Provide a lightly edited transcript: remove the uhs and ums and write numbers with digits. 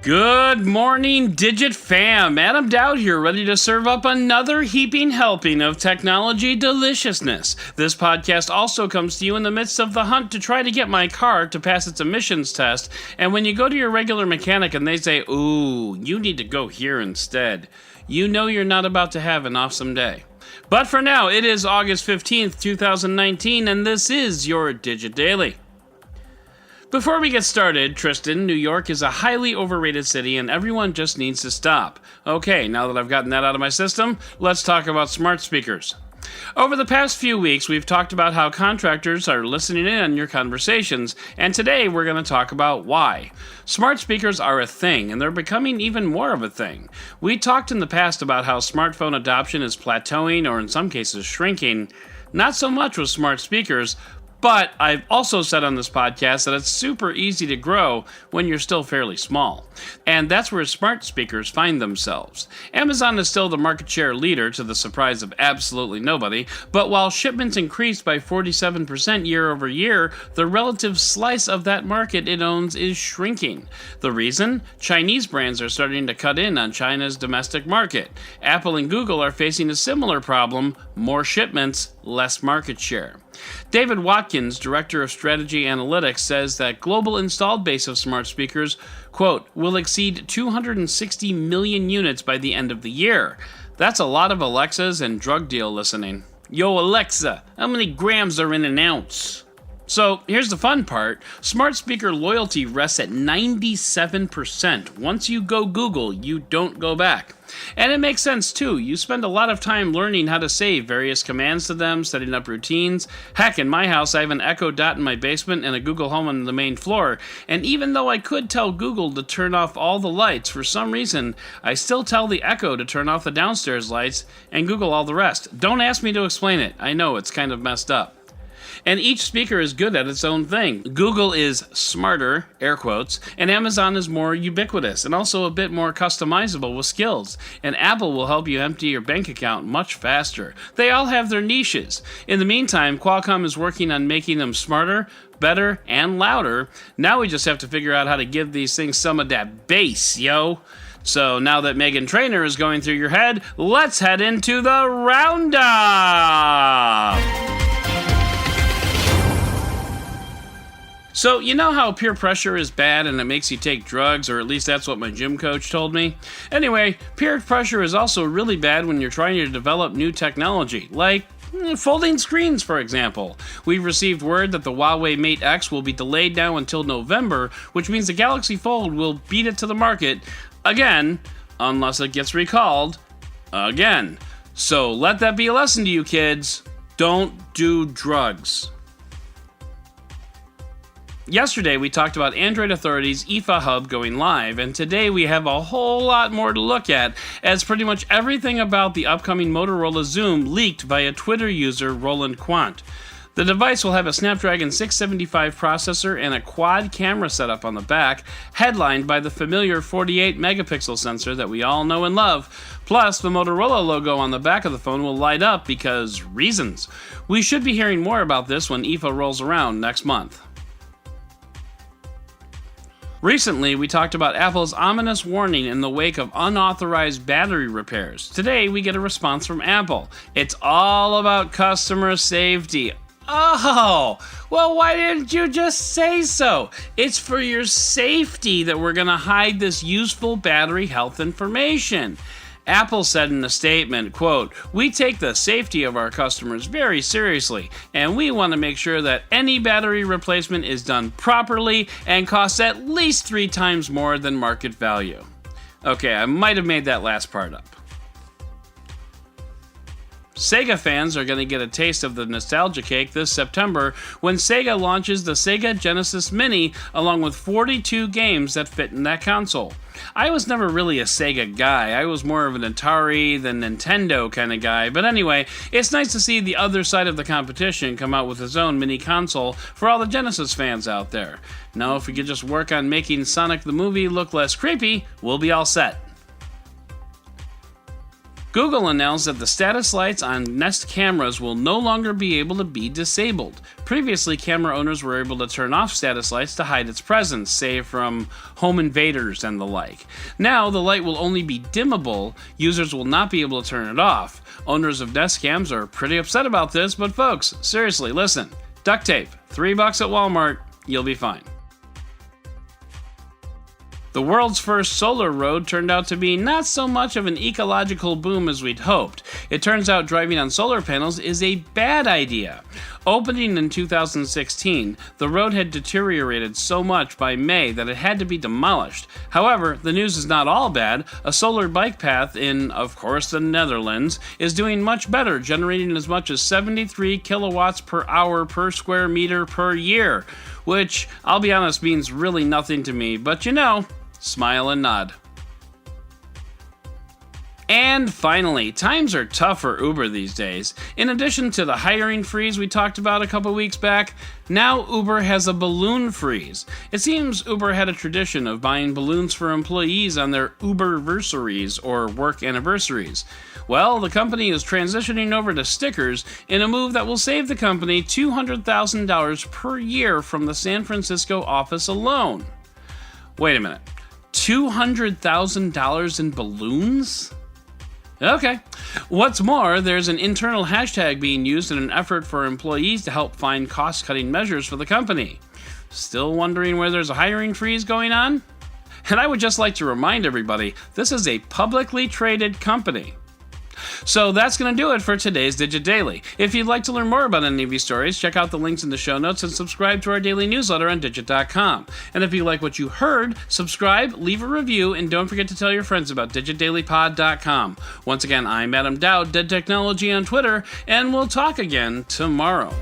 Good morning, Digit fam. Adam Dowd here, ready to serve up another heaping helping of technology deliciousness. This podcast also comes to you in the midst of the hunt to try to get my car to pass its emissions test. And when you go to your regular mechanic and they say, ooh, you need to go here instead, you know you're not about to have an awesome day. But for now, it is August 15th, 2019, and this is your Digit Daily. Before we get started, Tristan, New York is a highly overrated city and everyone just needs to stop. Okay, now that I've gotten that out of my system, let's talk about smart speakers. Over the past few weeks, we've talked about how contractors are listening in on your conversations, and today we're going to talk about why. Smart speakers are a thing, and they're becoming even more of a thing. We talked in the past about how smartphone adoption is plateauing or in some cases shrinking. Not so much with smart speakers, but I've also said on this podcast that it's super easy to grow when you're still fairly small. And that's where smart speakers find themselves. Amazon is still the market share leader to the surprise of absolutely nobody, but while shipments increased by 47% year over year, the relative slice of that market it owns is shrinking. The reason? Chinese brands are starting to cut in on China's domestic market. Apple and Google are facing a similar problem: more shipments, less market share. David Watkins, Director of Strategy Analytics, says that global installed base of smart speakers, quote, will exceed 260 million units by the end of the year. That's a lot of Alexas and drug deal listening. Yo, Alexa, how many grams are in an ounce? So, here's the fun part. Smart speaker loyalty rests at 97%. Once you go Google, you don't go back. And it makes sense too. You spend a lot of time learning how to say various commands to them, setting up routines. Heck, in my house, I have an Echo Dot in my basement and a Google Home on the main floor. And even though I could tell Google to turn off all the lights, for some reason, I still tell the Echo to turn off the downstairs lights and Google all the rest. Don't ask me to explain it. I know it's kind of messed up. And each speaker is good at its own thing. Google is smarter, air quotes, and Amazon is more ubiquitous and also a bit more customizable with skills. And Apple will help you empty your bank account much faster. They all have their niches. In the meantime, Qualcomm is working on making them smarter, better, and louder. Now we just have to figure out how to give these things some of that bass, yo. So now that Meghan Trainor is going through your head, let's head into the roundup! So, you know how peer pressure is bad and it makes you take drugs, or at least that's what my gym coach told me? Anyway, peer pressure is also really bad when you're trying to develop new technology, like folding screens, for example. We've received word that the Huawei Mate X will be delayed now until November, which means the Galaxy Fold will beat it to the market again, unless it gets recalled again. So let that be a lesson to you kids. Don't do drugs. Yesterday, we talked about Android Authority's IFA Hub going live, and today we have a whole lot more to look at, as pretty much everything about the upcoming Motorola Zoom leaked via Twitter user Roland Quant. The device will have a Snapdragon 675 processor and a quad camera setup on the back, headlined by the familiar 48-megapixel sensor that we all know and love. Plus, the Motorola logo on the back of the phone will light up because reasons. We should be hearing more about this when IFA rolls around next month. Recently, we talked about Apple's ominous warning in the wake of unauthorized battery repairs. Today, we get a response from Apple. It's all about customer safety. Oh, well, why didn't you just say so? It's for your safety that we're going to hide this useful battery health information. Apple said in a statement, quote, "We take the safety of our customers very seriously, and we want to make sure that any battery replacement is done properly and costs at least 3 times more than market value." Okay, I might have made that last part up. Sega fans are going to get a taste of the nostalgia cake this September when Sega launches the Sega Genesis Mini along with 42 games that fit in that console. I was never really a Sega guy. I was more of an Atari than Nintendo kind of guy. But anyway, it's nice to see the other side of the competition come out with its own mini console for all the Genesis fans out there. Now, if we could just work on making Sonic the movie look less creepy, we'll be all set. Google announced that the status lights on Nest cameras will no longer be able to be disabled. Previously, camera owners were able to turn off status lights to hide its presence, say from home invaders and the like. Now, the light will only be dimmable. Users will not be able to turn it off. Owners of Nest cams are pretty upset about this, but folks, seriously, listen. Duct tape, $3 at Walmart, you'll be fine. The world's first solar road turned out to be not so much of an ecological boom as we'd hoped. It turns out driving on solar panels is a bad idea. Opening in 2016, the road had deteriorated so much by May that it had to be demolished. However, the news is not all bad. A solar bike path in, of course, the Netherlands is doing much better, generating as much as 73 kilowatts per hour per square meter per year, which, I'll be honest, means really nothing to me, but you know, smile and nod. And finally, times are tough for Uber these days. In addition to the hiring freeze we talked about a couple weeks back, now Uber has a balloon freeze. It seems Uber had a tradition of buying balloons for employees on their Uberversaries or work anniversaries. Well, the company is transitioning over to stickers in a move that will save the company $200,000 per year from the San Francisco office alone. Wait a minute. $200,000 in balloons? Okay. What's more, there's an internal hashtag being used in an effort for employees to help find cost-cutting measures for the company. Still wondering where there's a hiring freeze going on? And I would just like to remind everybody, this is a publicly traded company. So that's going to do it for today's Digit Daily. If you'd like to learn more about any of these stories, check out the links in the show notes and subscribe to our daily newsletter on Digit.com. And if you like what you heard, subscribe, leave a review, and don't forget to tell your friends about DigitDailyPod.com. Once again, I'm Adam Dowd, Dead Technology on Twitter, and we'll talk again tomorrow.